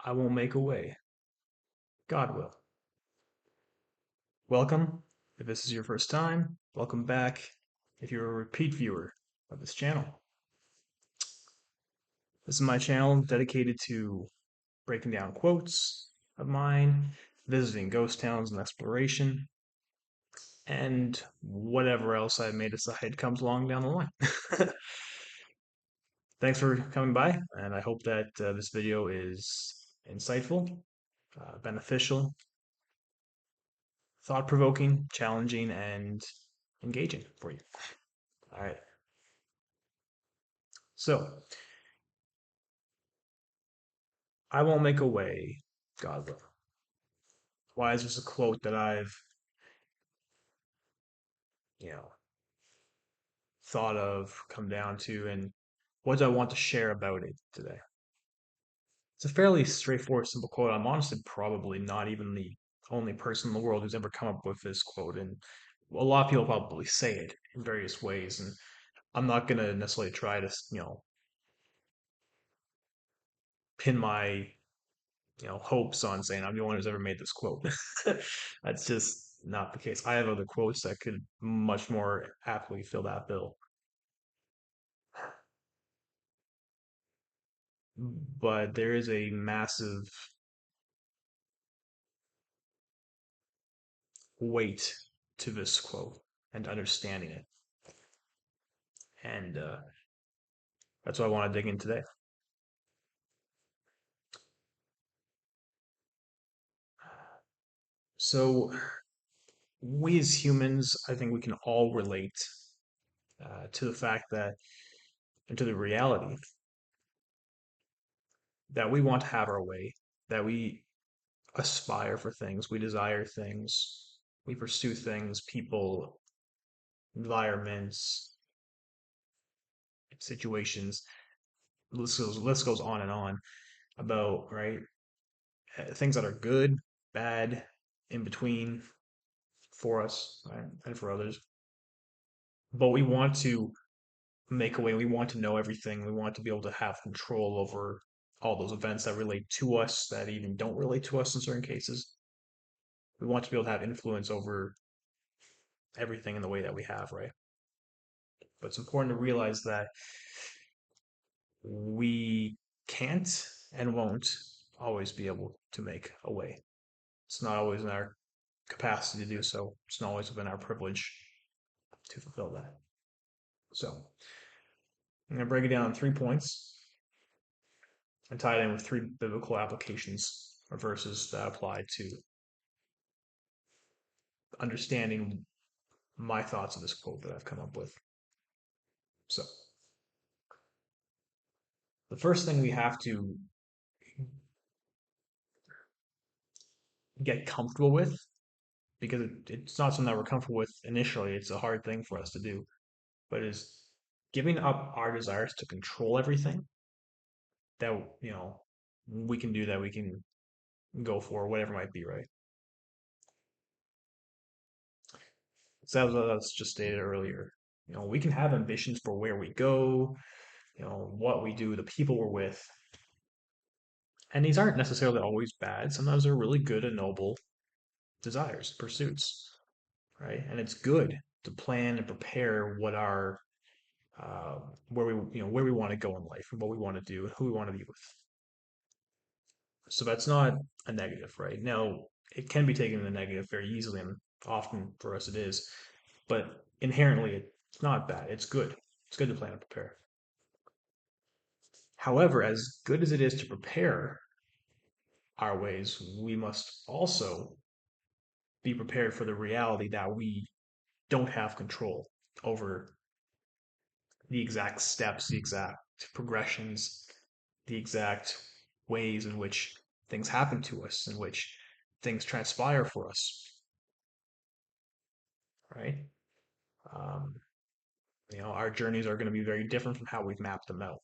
I won't make a way. God will. Welcome. If this is your first time, welcome back. If you're a repeat viewer of this channel, this is my channel dedicated to breaking down quotes of mine, visiting ghost towns and exploration, and whatever else I may decide comes along down the line. Thanks for coming by, and I hope that this video is insightful, beneficial, thought provoking, challenging, and engaging for you. All right. So, I won't make a way, God will. Why is this a quote that I've, you know, thought of, come down to, and what do I want to share about it today? It's a fairly straightforward, simple quote. I'm honestly probably not even the only person in the world who's ever come up with this quote, and a lot of people probably say it in various ways, and I'm not gonna necessarily try to, pin my hopes on saying I'm the only one who's ever made this quote. That's just not the case. I have other quotes that could much more aptly fill that bill. But there is a massive weight to this quote and understanding it. And that's what I want to dig in today. So, we as humans, I think we can all relate to the fact that, and to the reality that we want to have our way, that we aspire for things, we desire things, we pursue things, people, environments, situations. List goes on and on about right things that are good, bad, in between for us, right, and for others. But we want to make a way. We want to know everything. We want to be able to have control over all those events that relate to us, that even don't relate to us in certain cases. We want to be able to have influence over everything in the way that we have, right? But it's important to realize that we can't and won't always be able to make a way. It's not always in our capacity to do so. It's not always within our privilege to fulfill that. So I'm going to break it down in 3 points and tie it in with three biblical applications or verses that apply to understanding my thoughts of this quote that I've come up with. So the first thing we have to get comfortable with, because it's not something that we're comfortable with initially, it's a hard thing for us to do, but is giving up our desires to control everything that we can do, that we can go for, whatever it might be, right? So that's just stated earlier. We can have ambitions for where we go, what we do, the people we're with, and these aren't necessarily always bad. Sometimes they're really good and noble desires, pursuits, right? And it's good to plan and prepare what our where we want to go in life and what we want to do and who we want to be with. So that's not a negative, right? Now, it can be taken in a negative very easily, and often for us it is, but inherently it's not bad. It's good. It's good to plan and prepare. However, as good as it is to prepare our ways, we must also be prepared for the reality that we don't have control over the exact steps, the exact progressions, the exact ways in which things happen to us, in which things transpire for us, right? Um, our journeys are going to be very different from how we've mapped them out.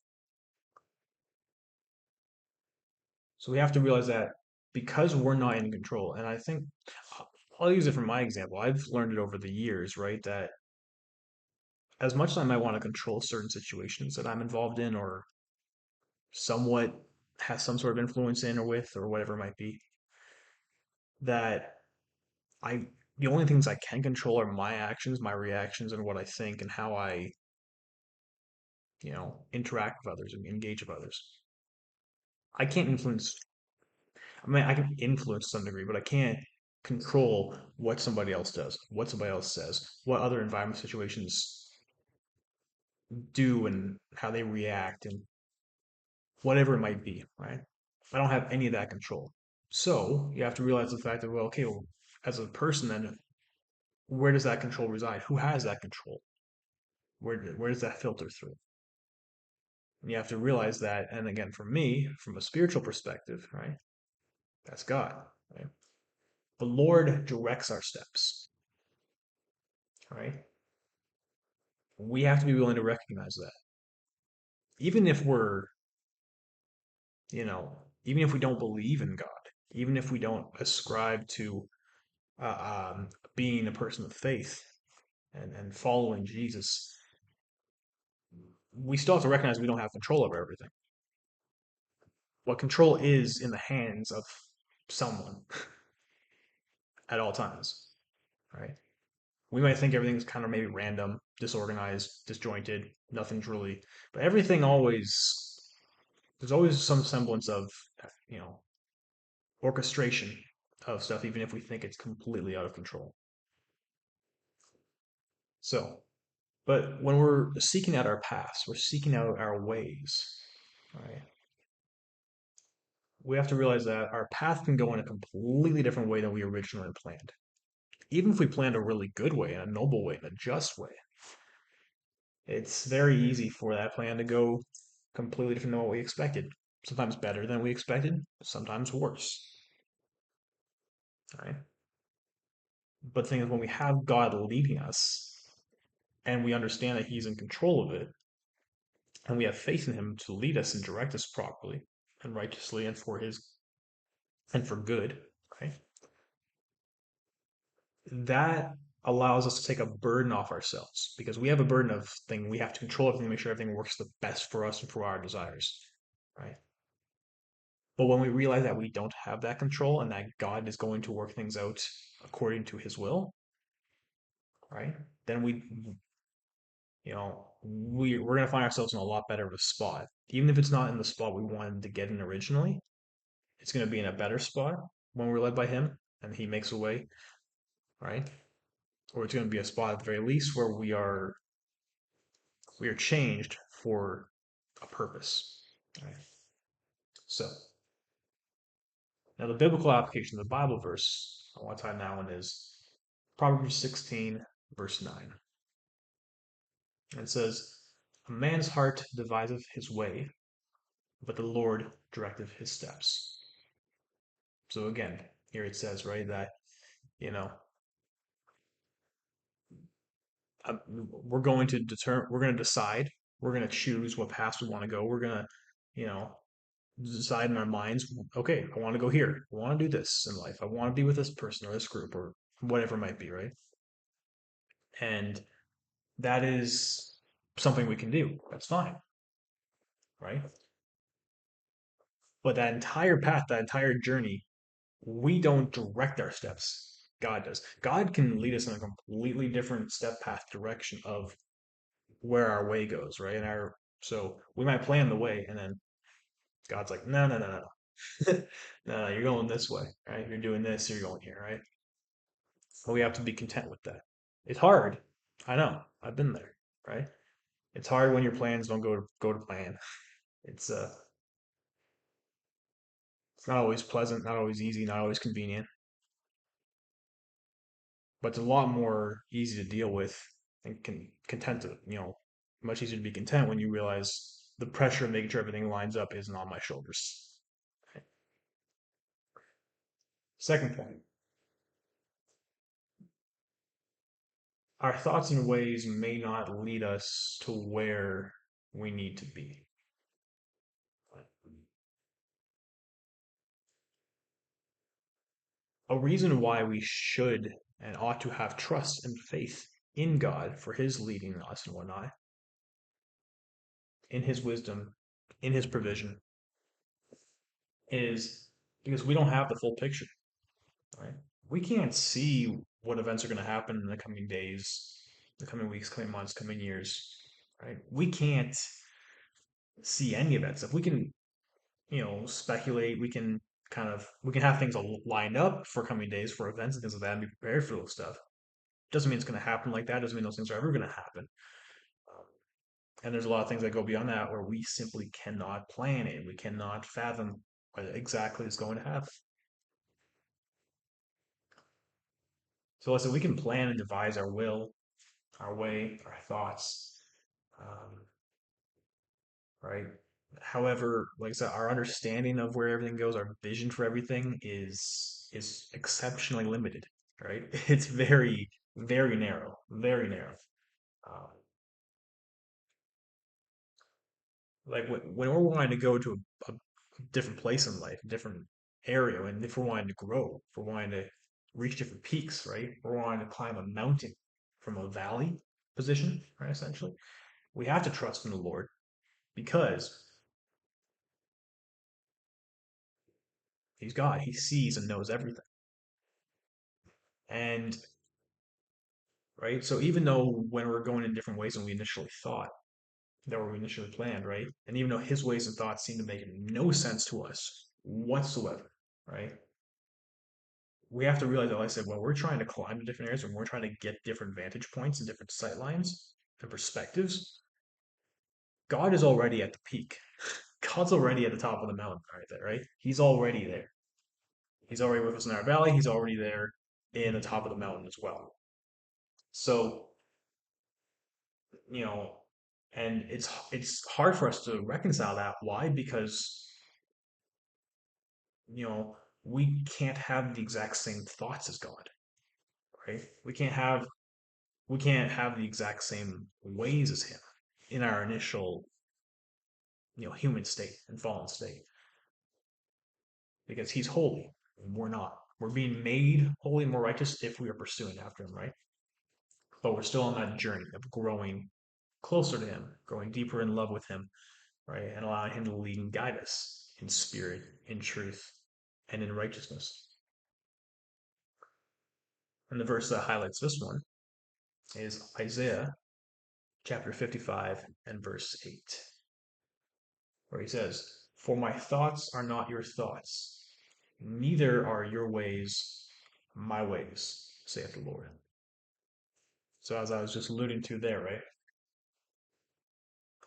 So we have to realize that because we're not in control, and I think I'll use it from my example. I've learned it over the years, right? That as much as I might want to control certain situations that I'm involved in or somewhat has some sort of influence in or with or whatever it might be, that I the only things I can control are my actions, my reactions, and what I think and how I, interact with others and engage with others. I can't influence, I mean, I can influence to some degree, but I can't control what somebody else does, what somebody else says, what other environment situations do and how they react and whatever it might be, right? I don't have any of that control. So you have to realize the fact that, well, okay, well, as a person, then where does that control reside? Who has that control? Where does that filter through? And you have to realize that, and again, for me, from a spiritual perspective, right? That's God, right? The Lord directs our steps, right? We have to be willing to recognize that. Even if we're, even if we don't believe in God, even if we don't ascribe to being a person of faith and following Jesus, we still have to recognize we don't have control over everything. What control is in the hands of someone at all times, right? We might think everything's kind of maybe random, disorganized, disjointed, nothing's really, but everything always, there's always some semblance of, you know, orchestration of stuff, even if we think it's completely out of control. So, but when we're seeking out our paths, we're seeking out our ways, right? We have to realize that our path can go in a completely different way than we originally planned. Even if we planned a really good way, a noble way, a just way, it's very easy for that plan to go completely different than what we expected. Sometimes better than we expected, sometimes worse. Right? But the thing is, when we have God leading us and we understand that He's in control of it, and we have faith in Him to lead us and direct us properly and righteously and for His and for good, right? That allows us to take a burden off ourselves because we have a burden of thing we have to control everything, make sure everything works the best for us and for our desires, right? But when we realize that we don't have that control and that God is going to work things out according to His will, right? Then we're gonna find ourselves in a lot better of a spot. Even if it's not in the spot we wanted to get in originally, it's gonna be in a better spot when we're led by Him and He makes a way, right? Or it's gonna be a spot at the very least where we are changed for a purpose. Right? So now the biblical application of the Bible verse I want to tie now in is Proverbs 16, verse 9. And it says, "A man's heart deviseth his way, but the Lord directeth his steps." So again, here it says, right, that, you know, we're going to decide, we're going to choose what path we want to go. We're going to, you know, decide in our minds, okay, I want to go here. I want to do this in life. I want to be with this person or this group or whatever it might be, right? And that is something we can do. That's fine, right? But that entire path, that entire journey, we don't direct our steps. God does. God can lead us in a completely different step path direction of where our way goes, right? So we might plan the way, and then God's like, no, no, no, no, no, no, you're going this way, right? You're doing this, you're going here, right? But we have to be content with that. It's hard. I know. I've been there, right? It's hard when your plans don't go to plan. It's it's not always pleasant, not always easy, not always convenient, but it's a lot more easy to deal with and content to, much easier to be content when you realize the pressure of making sure everything lines up isn't on my shoulders. Okay. Second point, our thoughts and ways may not lead us to where we need to be. A reason why we should and ought to have trust and faith in God for His leading us and whatnot, in His wisdom, in His provision, is because we don't have the full picture, right? We can't see what events are going to happen in the coming days, the coming weeks, coming months, coming years, right? We can't see any of that stuff. We can, speculate. We can we can have things lined up for coming days for events and things like that and be prepared for those stuff. Doesn't mean it's going to happen like that. Doesn't mean those things are ever going to happen. Um, and there's a lot of things that go beyond that where we simply cannot plan it. We cannot fathom what exactly is going to happen. So listen, we can plan and devise our will, our way, our thoughts, um, right? However, like I said, our understanding of where everything goes, our vision for everything is exceptionally limited, right? It's very, very narrow, very narrow. Um, like when we're wanting to go to a different place in life, a different area, and if we're wanting to grow, if we're wanting to reach different peaks, right? We're wanting to climb a mountain from a valley position, right? Essentially, we have to trust in the Lord because He's God. He sees and knows everything. And right, so even though when we're going in different ways than we initially thought, that we initially planned, right? And even though his ways and thoughts seem to make no sense to us whatsoever, right? We have to realize that, like I said, when we're trying to climb to different areas, when we're trying to get different vantage points and different sight lines and perspectives, God is already at the peak. God's already at the top of the mountain, right there, right? He's already there. He's already with us in our valley. He's already there in the top of the mountain as well. So, you know, and it's hard for us to reconcile that. Why? Because you know we can't have the exact same thoughts as God, right? We can't have the exact same ways as Him in our initial human state and fallen state because He's holy and we're not. We're being made holy and more righteous if we are pursuing after Him, right? But we're still on that journey of growing closer to Him, growing deeper in love with Him, right? And allowing Him to lead and guide us in spirit, in truth, and in righteousness. And the verse that highlights this one is Isaiah chapter 55 and verse 8, where he says, "For my thoughts are not your thoughts, neither are your ways my ways, saith the Lord." So, as I was just alluding to there, right?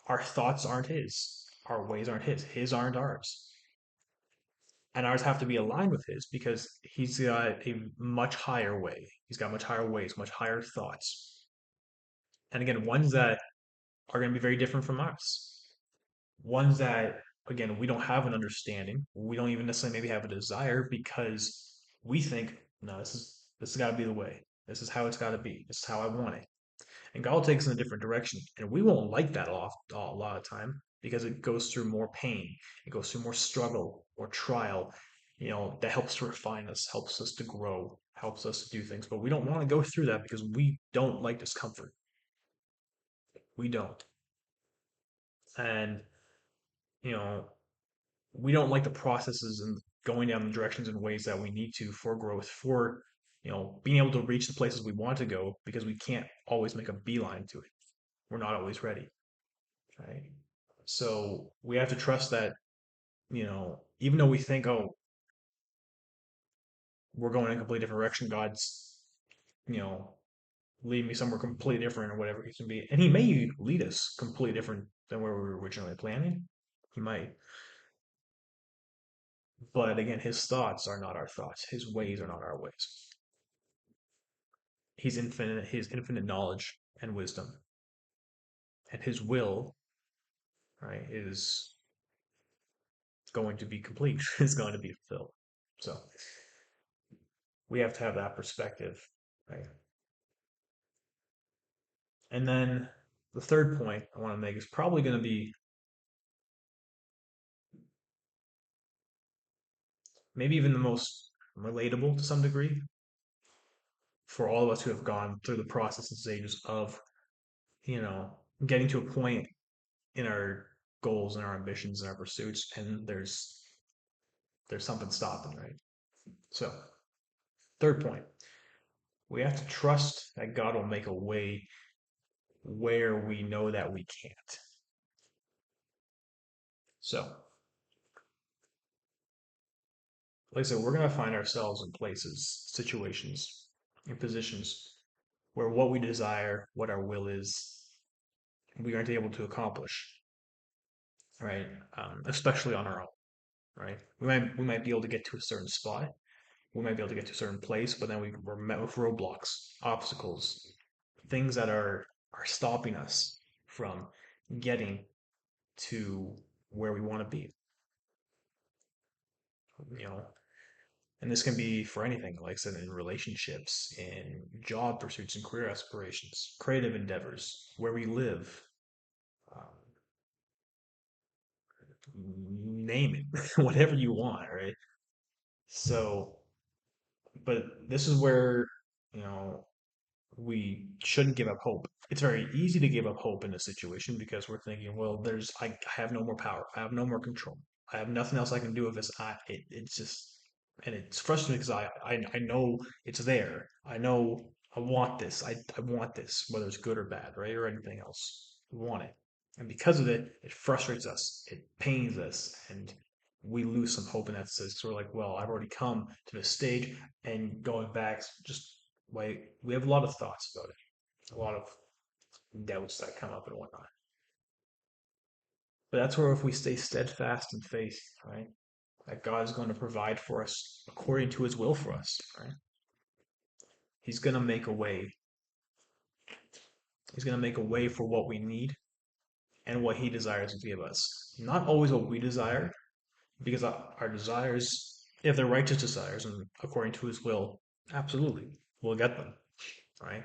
Our thoughts aren't His, our ways aren't His aren't ours. And ours have to be aligned with His because He's got a much higher way. He's got much higher ways, much higher thoughts. And again, ones that are going to be very different from us. Ones that, again, we don't have an understanding. We don't even necessarily maybe have a desire because we think, no, this has got to be the way. This is how it's got to be. This is how I want it. And God takes us in a different direction, and we won't like that a lot of time because it goes through more pain. It goes through more struggle or trial. That helps to refine us, helps us to grow, helps us to do things. But we don't want to go through that because we don't like discomfort. We don't. And you know, we don't like the processes and going down the directions and ways that we need to for growth, for being able to reach the places we want to go because we can't always make a beeline to it. We're not always ready, right? So we have to trust that, even though we think, oh, we're going in a completely different direction, God's, you know, lead me somewhere completely different or whatever He can be. And He may lead us completely different than where we were originally planning. He might. But again, His thoughts are not our thoughts. His ways are not our ways. He's infinite, His infinite knowledge and wisdom. And His will, right, is going to be complete, is going to be fulfilled. So we have to have that perspective, right? And then the third point I want to make is probably going to be maybe even the most relatable to some degree for all of us who have gone through the process and stages of, you know, getting to a point in our goals and our ambitions and our pursuits. And there's there's something stopping, right? So, third point, we have to trust that God will make a way where we know that we can't. So, like I said, we're going to find ourselves in places, situations, in positions where what we desire, what our will is, we aren't able to accomplish, right? Especially on our own, right? We might be able to get to a certain spot, we might be able to get to a certain place, but then we're met with roadblocks, obstacles, things that are stopping us from getting to where we want to be. You know, and this can be for anything, like I said, in relationships, in job pursuits and career aspirations, creative endeavors, where we live, um, name it, whatever you want, right? So, but this is where, you know, we shouldn't give up hope. It's very easy to give up hope in a situation because we're thinking, well, I have no more power. I have no more control. I have nothing else I can do with this. It's just, and it's frustrating because I know it's there. I know I want this. I want this, whether it's good or bad, right? Or anything else. We want it. And because of it, it frustrates us. It pains us. And we lose some hope in that sense. So we're like, well, I've already come to this stage and going back just we have a lot of thoughts about it, a lot of doubts that come up and whatnot. But that's where if we stay steadfast in faith, right, that God is going to provide for us according to His will for us, right? He's going to make a way. He's going to make a way for what we need and what He desires to give us. Not always what we desire, because our desires, if they're righteous desires and according to His will, absolutely, we'll get them, right?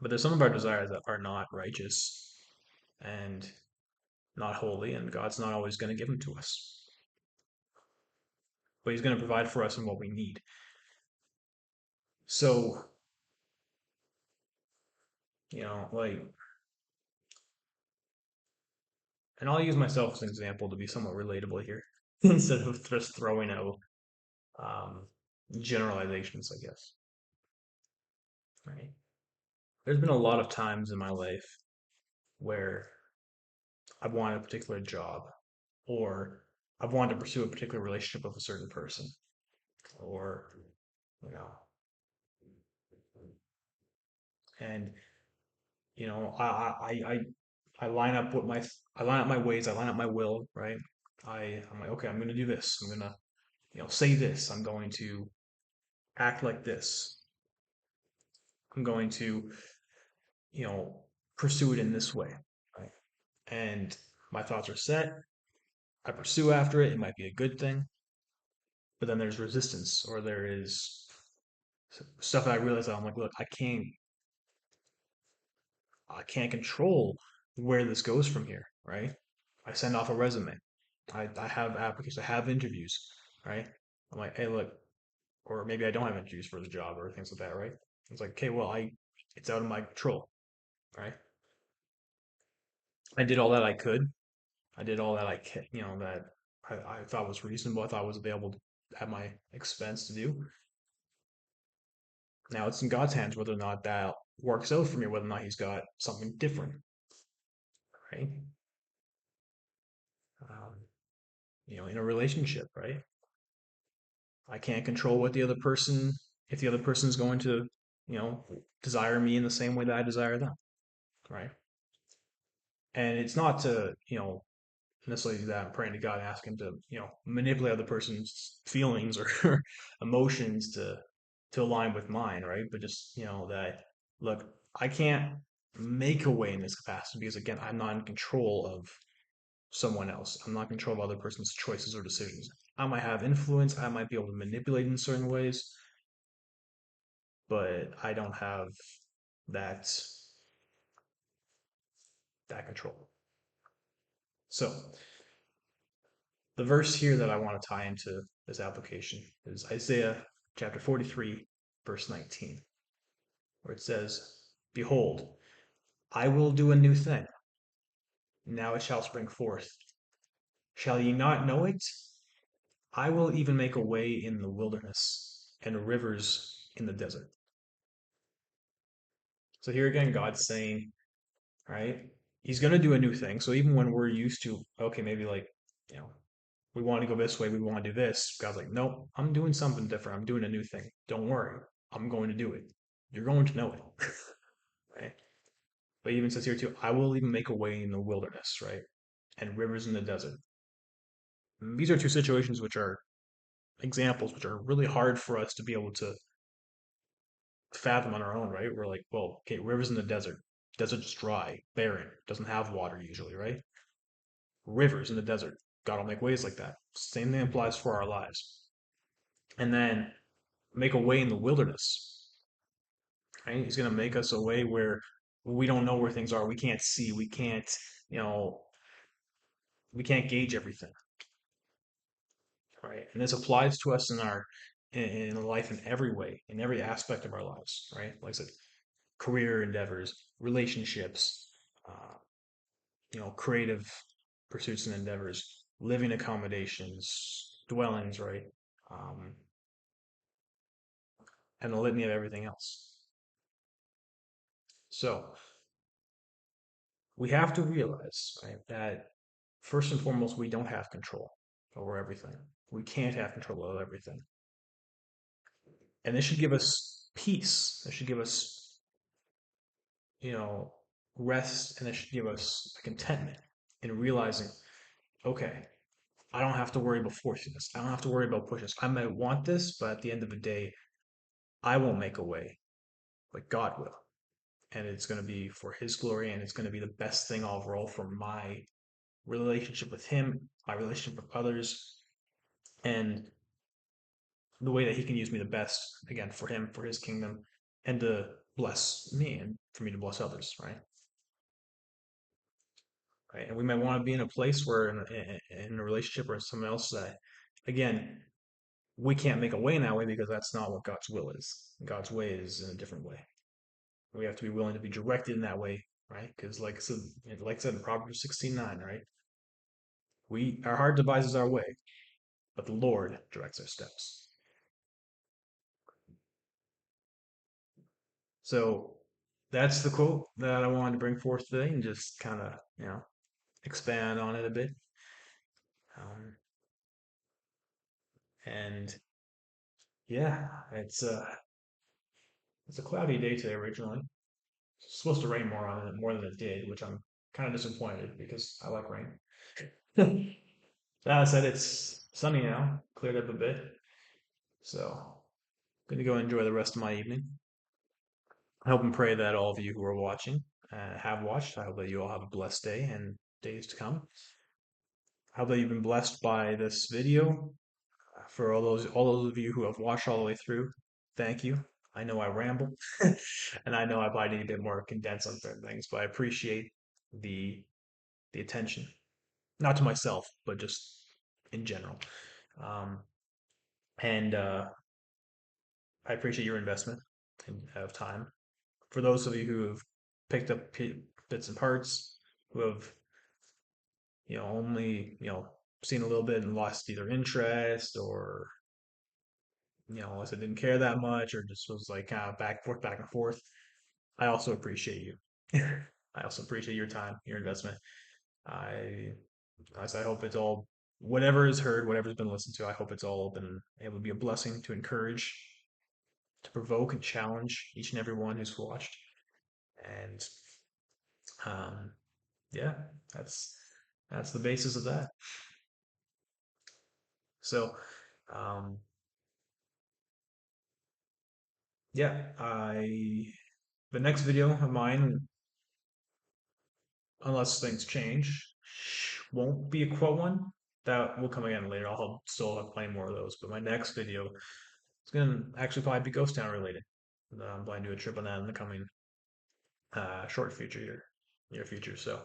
But there's some of our desires that are not righteous and not holy, and God's not always going to give them to us. But He's going to provide for us in what we need. So, like, and I'll use myself as an example to be somewhat relatable here instead of just throwing out um, generalizations, I guess. Right? There's been a lot of times in my life where I've wanted a particular job, or I've wanted to pursue a particular relationship with a certain person, or you know, and I line up what my I line up my ways, I line up my will, right? I'm like, okay, I'm gonna do this. I'm gonna, say this. I'm going to act like this. I'm going to, you know, pursue it in this way, right? And my thoughts are set. I pursue after it. It might be a good thing, but then there's resistance, or there is stuff that I realize that I'm like, look, I can't control where this goes from here, right? I send off a resume. I have applications, I have interviews, right? I'm like, hey, look, or maybe I don't have interviews for the job or things like that, right? It's like, okay, well, it's out of my control, right? I did all that I could. I did all that that I thought was reasonable. I thought was available at my expense to do. Now it's in God's hands whether or not that works out for me, whether or not He's got something different, right? Um, in a relationship, right? I can't control what the other person, if the other person is going to, desire me in the same way that I desire them, right? And it's not to, necessarily that I'm praying to God and ask Him to, manipulate other person's feelings or emotions to align with mine, right? But just, that look, I can't make a way in this capacity because again, I'm not in control of someone else. I'm not in control of other person's choices or decisions. I might have influence, I might be able to manipulate in certain ways, but I don't have that that control. So the verse here that I want to tie into this application is Isaiah chapter 43, verse 19, where it says, behold, I will do a new thing. Now it shall spring forth. Shall ye not know it? I will even make a way in the wilderness and rivers in the desert. So here again, God's saying, right? He's going to do a new thing. So even when we're used to, okay, maybe like, you know, we want to go this way, we want to do this, God's like, nope, I'm doing something different. I'm doing a new thing. Don't worry. I'm going to do it. You're going to know it. Right? But he even says here too, I will even make a way in the wilderness, right? And rivers in the desert. And these are two situations which are examples which are really hard for us to be able to fathom on our own, right? We're like, well, okay, rivers in the desert. Desert's dry, barren, doesn't have water usually, right? Rivers in the desert. God will make ways like that. Same thing applies for our lives. And then make a way in the wilderness, right? He's going to make us a way where we don't know where things are. We can't see. We can't, you know, we can't gauge everything, right? And this applies to us in our in life in every way, in every aspect of our lives, right? Like I said, career endeavors, relationships, uh, creative pursuits and endeavors, living accommodations, dwellings, right? Um, and the litany of everything else. So we have to realize, right, that first and foremost, we don't have control over everything. We can't have control over everything. And this should give us peace. This should give us, you know, rest, and it should give us contentment in realizing, okay, I don't have to worry about forcing this. I don't have to worry about pushing this. I might want this, but at the end of the day, I won't make a way, but God will. And it's going to be for His glory, and it's going to be the best thing overall for my relationship with Him, my relationship with others, and the way that He can use me the best, again, for Him, for His kingdom, and to bless me and for me to bless others, right? Right. And we might want to be in a place where in a relationship or someone else that, again, we can't make a way in that way because that's not what God's will is. God's way is in a different way. We have to be willing to be directed in that way, right? Because like I said in Proverbs 16:9, right? Our heart devises our way, but the Lord directs our steps. So that's the quote that I wanted to bring forth today and just kind of, expand on it a bit. Um, and yeah, it's a cloudy day today originally. It's supposed to rain more than it did, which I'm kind of disappointed because I like rain. That said, it's sunny now, cleared up a bit. So going to go enjoy the rest of my evening. I hope and pray that all of you who are watching have watched. I hope that you all have a blessed day and days to come. I hope that you've been blessed by this video. For all those of you who have watched all the way through, thank you. I know I ramble, and I know I probably need a bit more condensed on certain things, but I appreciate the the attention, not to myself, but just in general. Um, and I appreciate your investment of time. For those of you who have picked up bits and parts, who have only seen a little bit and lost either interest or I said didn't care that much or just was like kind of back and forth. I also appreciate you. I also appreciate your time, your investment. I I hope it's all whatever is heard, whatever's been listened to. I hope it's all been able to be a blessing to encourage, to provoke and challenge each and every one who's watched. And um, yeah, that's that's the basis of that. So um, yeah, I the next video of mine, unless things change, won't be a quote one. That will come again later. Still have plenty more of those. But my next video is gonna actually probably be Ghost Town related. I'm planning to do a trip on that in the coming short future here, near future. So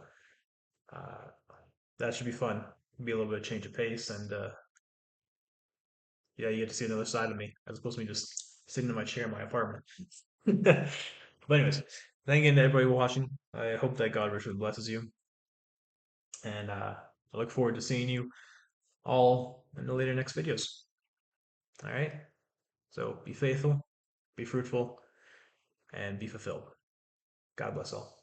uh, that should be fun. Be a little bit of change of pace, and yeah, you get to see another side of me as opposed to me just sitting in my chair in my apartment. But anyways, thank you to everybody watching. I hope that God richly blesses you, and I look forward to seeing you all in the later next videos. All right. So be faithful, be fruitful, and be fulfilled. God bless all.